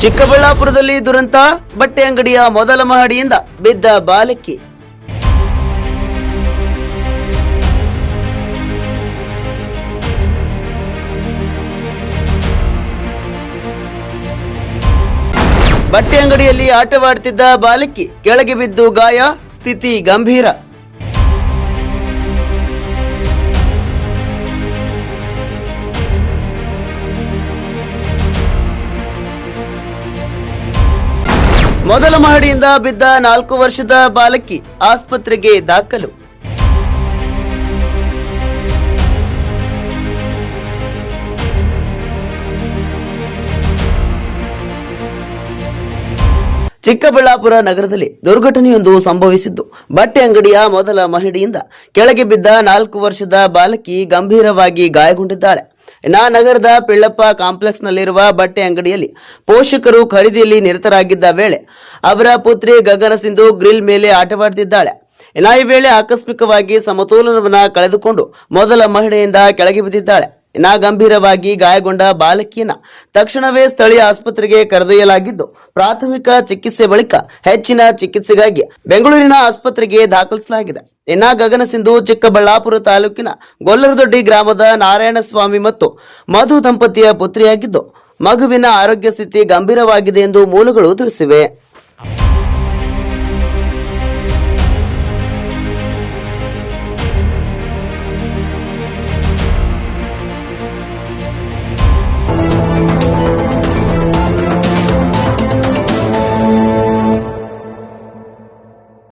ಚಿಕ್ಕಬಳ್ಳಾಪುರದಲ್ಲಿ ದುರಂತ. ಬಟ್ಟೆ ಅಂಗಡಿಯ ಮೊದಲ ಮಹಡಿಯಿಂದ ಬಿದ್ದ ಬಾಲಕಿ. ಬಟ್ಟೆ ಅಂಗಡಿಯಲ್ಲಿ ಆಟವಾಡುತ್ತಿದ್ದ ಬಾಲಕಿ ಕೆಳಗೆ ಬಿದ್ದು ಗಾಯ, ಸ್ಥಿತಿ ಗಂಭೀರ. ಮೊದಲ ಮಹಡಿಯಿಂದ ಬಿದ್ದ 4 ವರ್ಷದ ಬಾಲಕಿ ಆಸ್ಪತ್ರೆಗೆ ದಾಖಲು. ಚಿಕ್ಕಬಳ್ಳಾಪುರ ನಗರದಲ್ಲಿ ದುರ್ಘಟನೆಯೊಂದು ಸಂಭವಿಸಿದ್ದು, ಬಟ್ಟೆ ಅಂಗಡಿಯ ಮೊದಲ ಮಹಡಿಯಿಂದ ಕೆಳಗೆ ಬಿದ್ದ 4 ವರ್ಷದ ಬಾಲಕಿ ಗಂಭೀರವಾಗಿ ಗಾಯಗೊಂಡಿದ್ದಾಳೆ. ನಗರದ ಪಿಳ್ಳಪ್ಪ ಕಾಂಪ್ಲೆಕ್ಸ್ನಲ್ಲಿರುವ ಬಟ್ಟೆ ಅಂಗಡಿಯಲ್ಲಿ ಪೋಷಕರು ಖರೀದಿಯಲ್ಲಿ ನಿರತರಾಗಿದ್ದ ವೇಳೆ ಅವರ ಪುತ್ರಿ ಗಗನ ಸಿಂಧು ಗ್ರಿಲ್ ಮೇಲೆ ಆಟವಾಡುತ್ತಿದ್ದಾಳೆ. ಈ ವೇಳೆ ಆಕಸ್ಮಿಕವಾಗಿ ಸಮತೋಲನವನ್ನು ಕಳೆದುಕೊಂಡು ಮೊದಲ ಮಹಡಿಯಿಂದ ಕೆಳಗೆ ಬಿದ್ದಿದ್ದಾಳೆ. ಗಂಭೀರವಾಗಿ ಗಾಯಗೊಂಡ ಬಾಲಕಿಯನ್ನ ತಕ್ಷಣವೇ ಸ್ಥಳೀಯ ಆಸ್ಪತ್ರೆಗೆ ಕರೆದೊಯ್ಯಲಾಗಿದ್ದು, ಪ್ರಾಥಮಿಕ ಚಿಕಿತ್ಸೆ ಬಳಿಕ ಹೆಚ್ಚಿನ ಚಿಕಿತ್ಸೆಗಾಗಿ ಬೆಂಗಳೂರಿನ ಆಸ್ಪತ್ರೆಗೆ ದಾಖಲಿಸಲಾಗಿದೆ. ಗಗನ ಸಿಂಧು ಚಿಕ್ಕಬಳ್ಳಾಪುರ ತಾಲೂಕಿನ ಗೊಲ್ಲರದೊಡ್ಡಿ ಗ್ರಾಮದ ನಾರಾಯಣಸ್ವಾಮಿ ಮತ್ತು ಮಧು ದಂಪತಿಯ ಪುತ್ರಿಯಾಗಿದ್ದು, ಮಗುವಿನ ಆರೋಗ್ಯ ಸ್ಥಿತಿ ಗಂಭೀರವಾಗಿದೆ ಎಂದು ಮೂಲಗಳು ತಿಳಿಸಿವೆ.